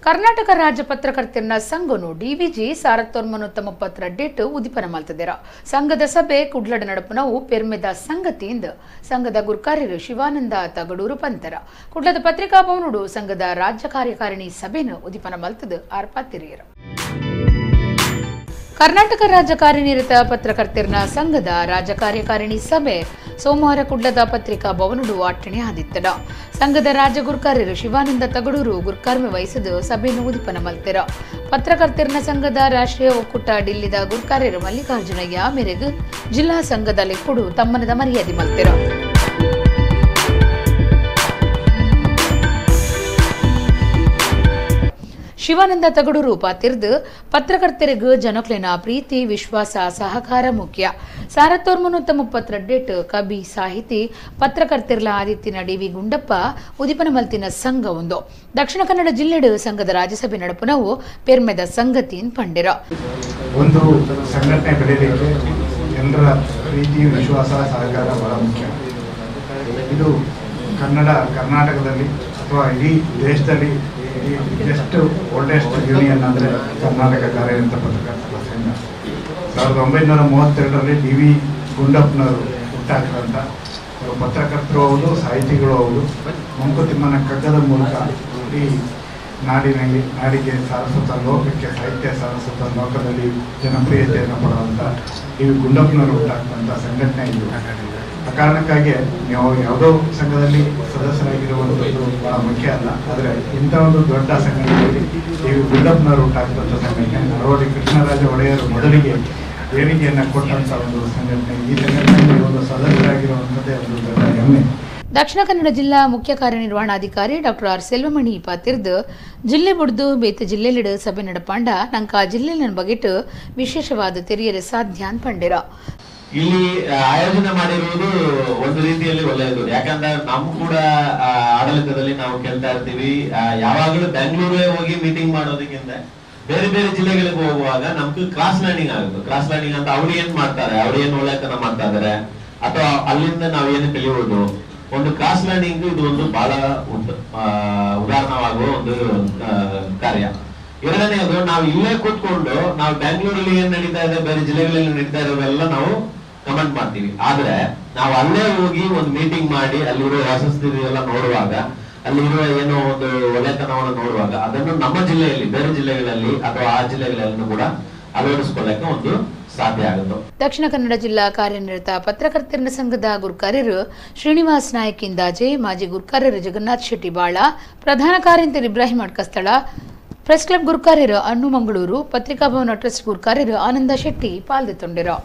ಕರ್ನಾಟಕ ರಾಜ್ಯ ಪತ್ರಕರ್ತರ ಸಂಘನು ಡಿವಿಜಿ ಸಾರತೋರ್ಮನೋತ್ತಮ ಪತ್ರ ಡೇಟ್ ಉದಿಪನ ಮಾಡ್ತಿದ್ದೀರ ಸಂಘದ ಸಭೆ ಕುಡ್ಲಡ ನಡಪನವು ಪೆರ್ಮೆದ ಸಂಗತಿಯಿಂದ ಸಂಘದ ಗುರುಕಾರ್ಯರು ಶಿವಾನಂದ ತಗಡೂರು ಪಂತರ ಕುಡ್ಲದ ಪತ್ರಿಕಾ ಭವನಡು ಸಂಘದ ರಾಜ್ಯ ಕಾರ್ಯಕಾರಿಣಿ ಸಭೆಯನ್ನು ಉದಿಪನ ಮಲ್ತದ ಆರ್ಪಾತಿರಿಯರು ಕರ್ನಾಟಕ ರಾಜ್ಯ ಕಾರ್ಯನಿರತ ಪತ್ರಕರ್ತರ ಸಂಘದ ರಾಜ್ಯ ಕಾರ್ಯಕಾರಿಣಿ ಸಭೆ ಸೋಮವಾರ ಕುಡ್ಲದ ಪತ್ರಿಕಾ ಭವನಡು ಅಟ್ಟಣೆ ಆದಿತ್ತಡ ಸಂಘದ ರಾಜ್ಯ ಗುರುಕಾರ್ಯರು ಶಿವಾನಂದ ತಗಡೂರು ಗುರುಕಾರ್ಮೆ ವಹಿಸಿದ ಸಭೆಯನ್ನು ಉದಿಪನ ಮಲ್ತಿರ ಪತ್ರಕರ್ತರ ಸಂಘದ ರಾಷ್ಟ್ರೀಯ ಒಕ್ಕೂಟ ಡಿಲ್ಲಿದ ಗುರುಕಾರ್ಯರು ಮಲ್ಲಿಕಾರ್ಜುನಯ್ಯ ಮೇರೆಗೆ ಜಿಲ್ಲಾ ಸಂಘದ ಲೆಕ್ಕುಡು ತಮ್ಮನದ ಮರ್ಯಾದೆ ಮಲ್ತಿರ ಶಿವಾನಂದ ತಗಡೂರು ಪಾತಿರ್ದು ಪತ್ರಕರ್ತರಿಗೂ ಜನಕ್ಲೆನ ಪ್ರೀತಿ ವಿಶ್ವಾಸ ಸಹಕಾರ ಮುಖ್ಯ ಸಾರತೋರ್ಮನೋತ್ತಮ ಪತ್ರ ಡೇಟ್ ಕಬಿ ಸಾಹಿತಿ ಪತ್ರಕರ್ತಿರ್ಲ ಆದಿತ್ಯನ ಡಿವಿ ಗುಂಡಪ್ಪ ಉದಿಪನ ಮಲ್ತಿನ ಸಂಘ ಒಂದು ದಕ್ಷಿಣ ಕನ್ನಡ ಜಿಲ್ಲೆಡು ಸಂಘದ ರಾಜ್ಯಸಭೆ ನಡಪನವು ಪೆರ್ಮೆದ ಸಂಗತಿ ಪಂಡಿರ ಒಂದು ಸಂಘಟನೆ ಬೆಳೆಯಲಿಕ್ಕೆ ಎಲ್ಲರ ಪ್ರೀತಿ ವಿಶ್ವಾಸ ಸಹಕಾರ ಬಹಳ ಮುಖ್ಯ. ಇದು ಕರ್ನಾಟಕದಲ್ಲಿ ಅಥವಾ ಇಡೀ ದೇಶದಲ್ಲಿ ಬಿಗ್ಗೆಸ್ಟ್ ಓಲ್ಡೆಸ್ಟ್ ಯೂನಿಯನ್ ಅಂದರೆ ಕರ್ನಾಟಕ ಕಾರ್ಯನಿರತ ಪತ್ರಕರ್ತರ ಸಂಘ 1932ರಲ್ಲಿ ಡಿ.ವಿ. ಗುಂಡಪ್ಪನವರು ಹುಟ್ಟಾಕ್ರಂತ ಪತ್ರಕರ್ತರು ಹೌದು, ಸಾಹಿತಿಗಳು ಹೌದು. ಮಂಕುತಿಮ್ಮನ ಕಗ್ಗದ ಮೂಲಕ ಇಡೀ ನಾಡಿಗೆ ಸಾರಸ್ವತ ಲೋಕಕ್ಕೆ ಸಾಹಿತ್ಯ ಸಾರಸ್ವತ ಲೋಕದಲ್ಲಿ ಜನಪ್ರಿಯತೆಯನ್ನು ಪಡೆದಂಥ ಡಿ.ವಿ. ಗುಂಡಪ್ಪನವರು ಹುಟ್ಟಾಕ್ತಂಥ ಸಂಘಟನೆ ಇದು. ಆ ಕಾರಣಕ್ಕಾಗಿ ನೀವು ಯಾವುದೋ ಸಂಘದಲ್ಲಿ ಸದಸ್ಯರಾಗಿರುವಂಥದ್ದು ಬಹಳ ಮುಖ್ಯ ಅಲ್ಲ, ಆದರೆ ಇಂಥ ಒಂದು ದೊಡ್ಡ ಸಂಘಟನೆಯಲ್ಲಿ ಡಿ.ವಿ. ಗುಂಡಪ್ಪನವರು ಹುಟ್ಟಾಕ್ತಂಥ ಸಂಘಟನೆ ನಾಡೋಡಿ ಕೃಷ್ಣರಾಜ ಒಡೆಯರು ಮೊದಲಿಗೆ ದೇಣಿಗೆಯನ್ನು ಕೊಟ್ಟಂಥ ಒಂದು ಸಂಘಟನೆ. ಈ ಸಂಘಟನೆಯಲ್ಲಿ ಒಂದು ಸದಸ್ಯರಾಗಿರುವಂಥದ್ದೇ ಒಂದು ದೊಡ್ಡ ಹೆಮ್ಮೆ. ದಕ್ಷಿಣ ಕನ್ನಡ ಜಿಲ್ಲಾ ಮುಖ್ಯ ಕಾರ್ಯನಿರ್ವಹಣಾಧಿಕಾರಿ ಡಾಕ್ಟರ್ ಆರ್ ಸೆಲ್ವಮಣಿ ಪಾತಿರ್ದು ಜಿಲ್ಲೆ ಬುಡ್ದು ಬೇತ ಜಿಲ್ಲೆಲಿಡು ಸಭೆ ನಡಪಾಂಡ ನಂಕ ಜಿಲ್ಲೆ ಬಗೆಟ್ ವಿಶೇಷವಾದ ತೆರೆಯರೆ ಸಾಧ್ಯ ಪಂಡಿರ. ಇಲ್ಲಿ ಆಯೋಜನೆ ಮಾಡಿರುವುದು ಒಂದು ರೀತಿಯಲ್ಲಿ ಒಳ್ಳೆಯದು. ಯಾಕಂದ್ರೆ ನಮ್ ಕೂಡ ಆಡಳಿತದಲ್ಲಿ ನಾವು ಕೇಳ್ತಾ ಇರ್ತೀವಿ, ಯಾವಾಗಲೂ ಬೆಂಗಳೂರೇ ಹೋಗಿ ಮೀಟಿಂಗ್ ಮಾಡೋದಕ್ಕಿಂತ ಬೇರೆ ಬೇರೆ ಜಿಲ್ಲೆಗಳಿಗೆ ಹೋಗುವಾಗ ನಮ್ಗೆ ಕ್ರಾಸ್ ಲರ್ನಿಂಗ್ ಆಗುತ್ತೆ. ಕ್ರಾಸ್ ಲರ್ನಿಂಗ್ ಅಂತ ಅವ್ರು ಏನ್ ಮಾಡ್ತಾರೆ, ಅವ್ರು ಏನ್ ಒಳ್ಳೆತನ ಮಾಡ್ತಾ ಇದಾರೆ ಅಥವಾ ಅಲ್ಲಿಂದ ನಾವು ಏನು ಕಲಿಯೋದು, ಒಂದು ಕ್ರಾಸ್ ಲರ್ನಿಂಗ್ ಇದು ಒಂದು ಬಹಳ ಉದಾಹರಣವಾಗುವ ಒಂದು ಕಾರ್ಯ. ಎರಡನೆಯದು, ನಾವು ಇಲ್ಲೇ ಕೂತ್ಕೊಂಡು ನಾವು ಬೆಂಗಳೂರಲ್ಲಿ ಏನ್ ನಡೀತಾ ಇದೆ, ಬೇರೆ ಜಿಲ್ಲೆಗಳಲ್ಲಿ ನಡೀತಾ ಇರೋವೆಲ್ಲ ನಾವು ಕಮೆಂಟ್ ಮಾಡ್ತೀವಿ. ಆದ್ರೆ ನಾವು ಅಲ್ಲೇ ಹೋಗಿ ಒಂದು ಮೀಟಿಂಗ್ ಮಾಡಿ ಅಲ್ಲಿರೋ ವಾಸಸ್ಥಿತಿ ಎಲ್ಲ ನೋಡುವಾಗ, ಅಲ್ಲಿರುವ ಏನೋ ಒಂದು ಒಳ್ಳೆತನವನ್ನು ನೋಡುವಾಗ ಅದನ್ನು ನಮ್ಮ ಜಿಲ್ಲೆಯಲ್ಲಿ ಬೇರೆ ಜಿಲ್ಲೆಗಳಲ್ಲಿ ಅಥವಾ ಆ ಜಿಲ್ಲೆಗಳಲ್ಲಿ ಕೂಡ ಅಳವಡಿಸಿಕೊಳ್ಳಕ್ಕೆ ಒಂದು ಸಾಧ್ಯ ಆಗುತ್ತೆ. ದಕ್ಷಿಣ ಕನ್ನಡ ಜಿಲ್ಲಾ ಕಾರ್ಯನಿರತ ಪತ್ರಕರ್ತರ ಸಂಘದ ಗುರುಕಾರ್ಯರು ಶ್ರೀನಿವಾಸ್ ನಾಯಕ್ ಇಂದಾಜೆ, ಮಾಜಿ ಗುರುಕಾರ್ಯರು ಜಗನ್ನಾಥ್ ಶೆಟ್ಟಿ ಬಾಳ, ಪ್ರಧಾನ ಕಾರ್ಯಂತರ ಇಬ್ರಾಹಿಂ ಅಡ್ಕಸ್ಥಳ, ಪ್ರೆಸ್ ಕ್ಲಬ್ ಗುರುಕಾರ್ಯರು ಅನ್ನು ಮಂಗಳೂರು, ಪತ್ರಿಕಾ ಭವನ ಟ್ರಸ್ಟ್ ಗುರುಕಾರ್ಯರು ಆನಂದ ಶೆಟ್ಟಿ ಪಾಲ್ಗೊಂಡಿರು.